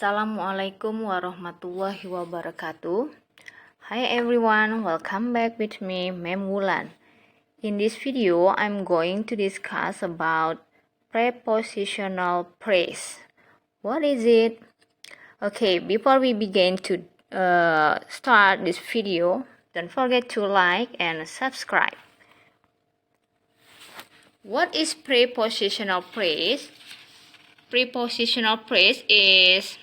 Assalamualaikum warahmatullahi wabarakatuh. Hi everyone, welcome back with me, Mem Wulan. In this video, I'm going to discuss about prepositional phrase. What is it? Okay, before we begin to start this video, don't forget to like and subscribe. What is prepositional phrase? Prepositional phrase is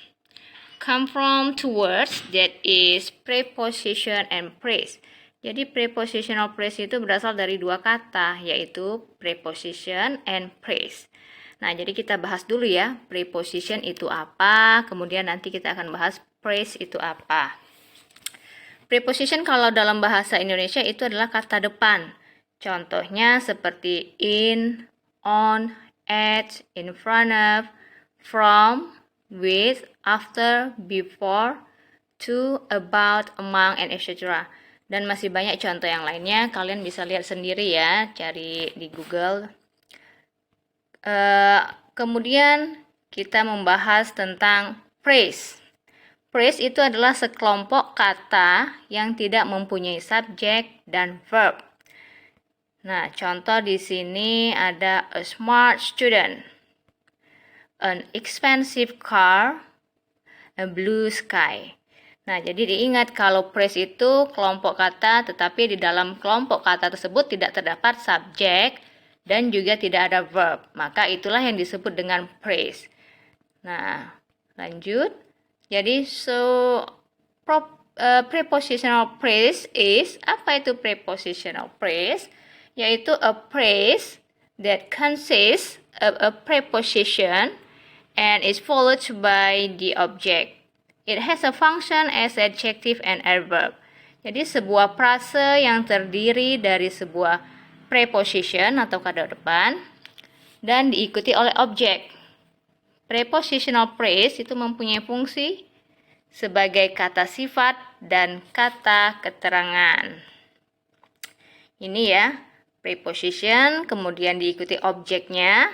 come from two words that is preposition and phrase. Jadi prepositional phrase itu berasal dari dua kata, yaitu preposition and phrase. Nah, jadi kita bahas dulu ya, preposition itu apa, kemudian nanti kita akan bahas phrase itu apa. Preposition kalau dalam bahasa Indonesia itu adalah kata depan. Contohnya seperti in, on, at, in front of, from, with, after, before, to, about, among, and etc. Dan masih banyak contoh yang lainnya. Kalian bisa lihat sendiri ya, cari di Google. Kemudian kita membahas tentang phrase. Phrase itu adalah sekelompok kata yang tidak mempunyai subjek dan verb. Nah, contoh di sini ada a smart student, an expensive car, a blue sky. Nah, jadi diingat kalau phrase itu kelompok kata, tetapi di dalam kelompok kata tersebut tidak terdapat subjek dan juga tidak ada verb. Maka itulah yang disebut dengan phrase. Nah, lanjut. Jadi, prepositional phrase is, apa itu prepositional phrase? Yaitu a phrase that consists of a preposition and is followed by the object. It has a function as adjective and adverb. Jadi sebuah frase yang terdiri dari sebuah preposition atau kata depan dan diikuti oleh objek. Prepositional phrase itu mempunyai fungsi sebagai kata sifat dan kata keterangan. Ini ya, preposition kemudian diikuti objeknya,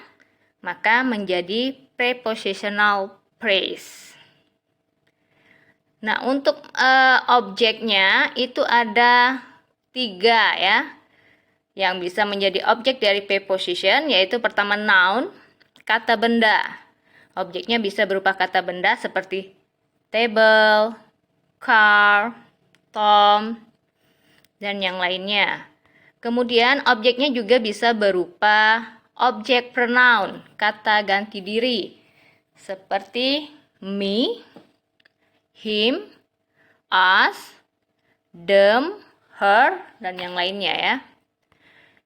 maka menjadi prepositional phrase. Nah, untuk objeknya itu ada 3 ya, yang bisa menjadi objek dari preposition, yaitu pertama noun, kata benda. Objeknya bisa berupa kata benda seperti table, car, Tom, dan yang lainnya. Kemudian objeknya juga bisa berupa objek pronoun, kata ganti diri, seperti me, him, us, them, her, dan yang lainnya ya.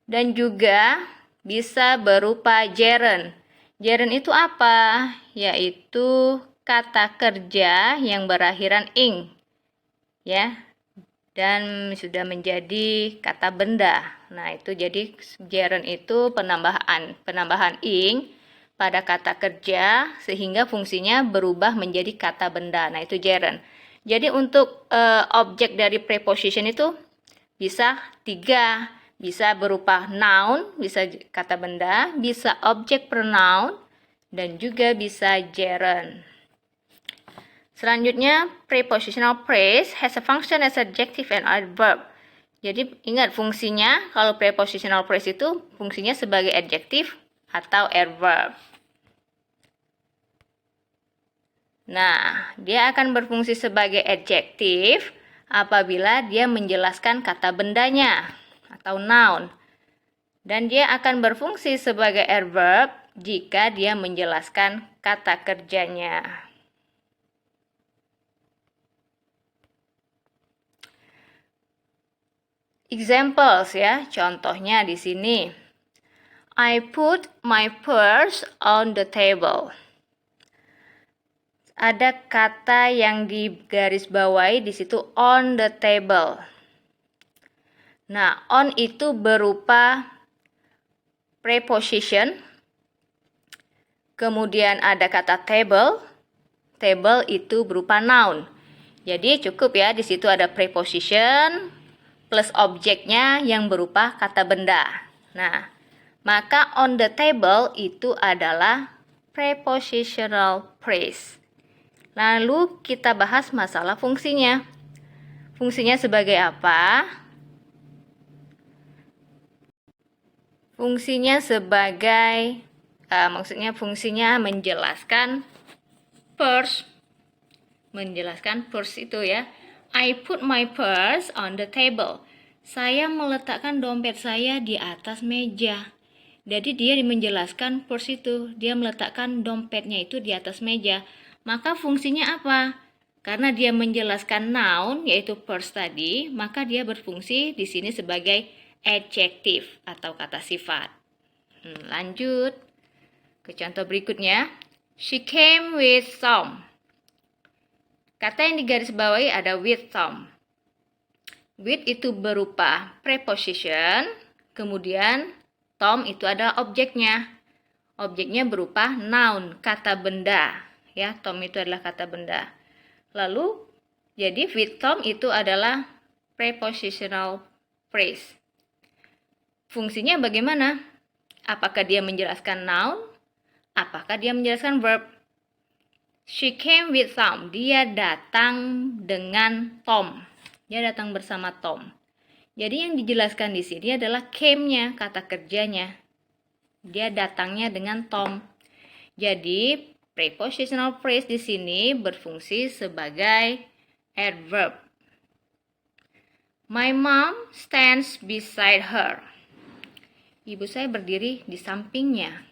Dan juga bisa berupa gerund. Gerund itu apa? Yaitu kata kerja yang berakhiran ing, ya, dan sudah menjadi kata benda. Nah, itu jadi gerund itu penambahan ing pada kata kerja sehingga fungsinya berubah menjadi kata benda. Nah, itu gerund. Jadi untuk objek dari preposition itu bisa 3. Bisa berupa noun, bisa kata benda, bisa objek pronoun, dan juga bisa gerund. Selanjutnya, prepositional phrase has a function as adjective and adverb. Jadi ingat fungsinya, kalau prepositional phrase itu fungsinya sebagai adjektif atau adverb. Nah, dia akan berfungsi sebagai adjektif apabila dia menjelaskan kata bendanya atau noun. Dan dia akan berfungsi sebagai adverb jika dia menjelaskan kata kerjanya. Examples ya, contohnya di sini. I put my purse on the table. Ada kata yang digarisbawahi di situ on the table. Nah, on itu berupa preposition. Kemudian ada kata table. Table itu berupa noun. Jadi cukup ya, di situ ada preposition plus objeknya yang berupa kata benda. Nah, maka on the table itu adalah prepositional phrase. Lalu kita bahas masalah fungsinya. Fungsinya sebagai apa? Fungsinya sebagai, maksudnya fungsinya menjelaskan purse. Menjelaskan purse itu ya. I put my purse on the table. Saya meletakkan dompet saya di atas meja. Jadi dia menjelaskan purse itu. Dia meletakkan dompetnya itu di atas meja. Maka fungsinya apa? Karena dia menjelaskan noun, yaitu purse tadi, maka dia berfungsi di sini sebagai adjektif atau kata sifat. Lanjut ke contoh berikutnya. She came with some. Kata yang digarisbawahi ada with some. With itu berupa preposition, kemudian some itu adalah objeknya. Objeknya berupa noun, kata benda. Ya, some itu adalah kata benda. Lalu, jadi with some itu adalah prepositional phrase. Fungsinya bagaimana? Apakah dia menjelaskan noun? Apakah dia menjelaskan verb? She came with Tom. Dia datang dengan Tom. Dia datang bersama Tom. Jadi yang dijelaskan di sini adalah came-nya, kata kerjanya. Dia datangnya dengan Tom. Jadi prepositional phrase di sini berfungsi sebagai adverb. My mom stands beside her. Ibu saya berdiri di sampingnya.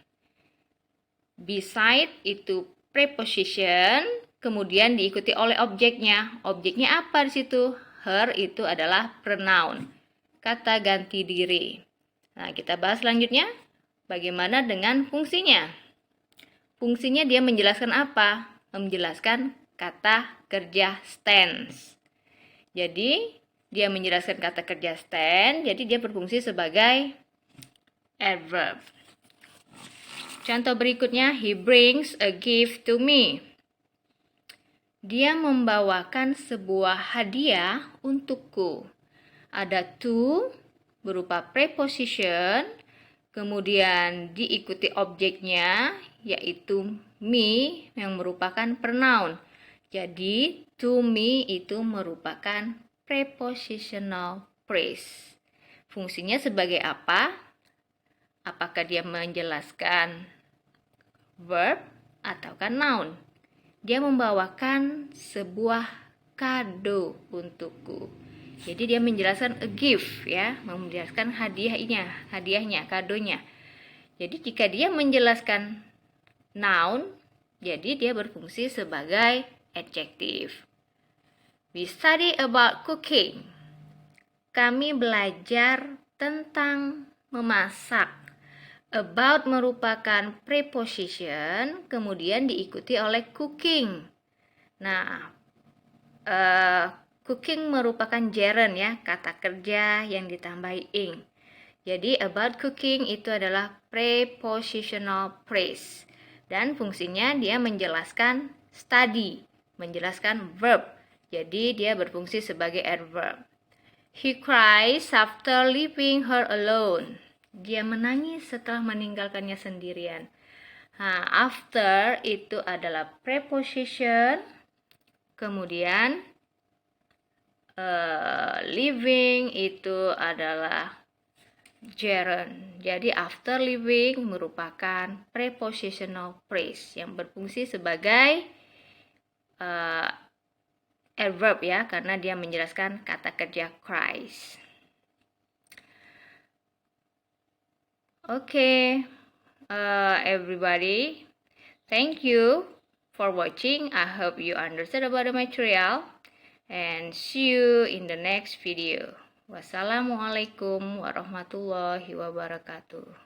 Beside itu preposition, kemudian diikuti oleh objeknya. Objeknya apa di situ? Her itu adalah pronoun, kata ganti diri. Nah, kita bahas selanjutnya. Bagaimana dengan fungsinya? Fungsinya dia menjelaskan apa? Menjelaskan kata kerja stands. Jadi, dia menjelaskan kata kerja stand, jadi dia berfungsi sebagai adverb. Contoh berikutnya, he brings a gift to me. Dia membawakan sebuah hadiah untukku. Ada to berupa preposition, kemudian diikuti objeknya yaitu me yang merupakan pronoun. Jadi to me itu merupakan prepositional phrase. Fungsinya sebagai apa? Apakah dia menjelaskan verb ataukah noun? Dia membawakan sebuah kado untukku. Jadi dia menjelaskan a gift ya, menjelaskan hadiahnya, kadonya. Jadi jika dia menjelaskan noun, jadi dia berfungsi sebagai adjective. We study about cooking. Kami belajar tentang memasak. About merupakan preposition, kemudian diikuti oleh cooking. Nah, cooking merupakan gerund ya, kata kerja yang ditambahi ing. Jadi about cooking itu adalah prepositional phrase. Dan fungsinya dia menjelaskan study, menjelaskan verb. Jadi dia berfungsi sebagai adverb. He cries after leaving her alone. Dia menangis setelah meninggalkannya sendirian. Nah, after itu adalah preposition, kemudian leaving itu adalah gerund. Jadi after leaving merupakan prepositional phrase yang berfungsi sebagai adverb ya, karena dia menjelaskan kata kerja cries. Okay, everybody, thank you for watching. I hope you understood about the material and see you in the next video. Wassalamualaikum warahmatullahi wabarakatuh.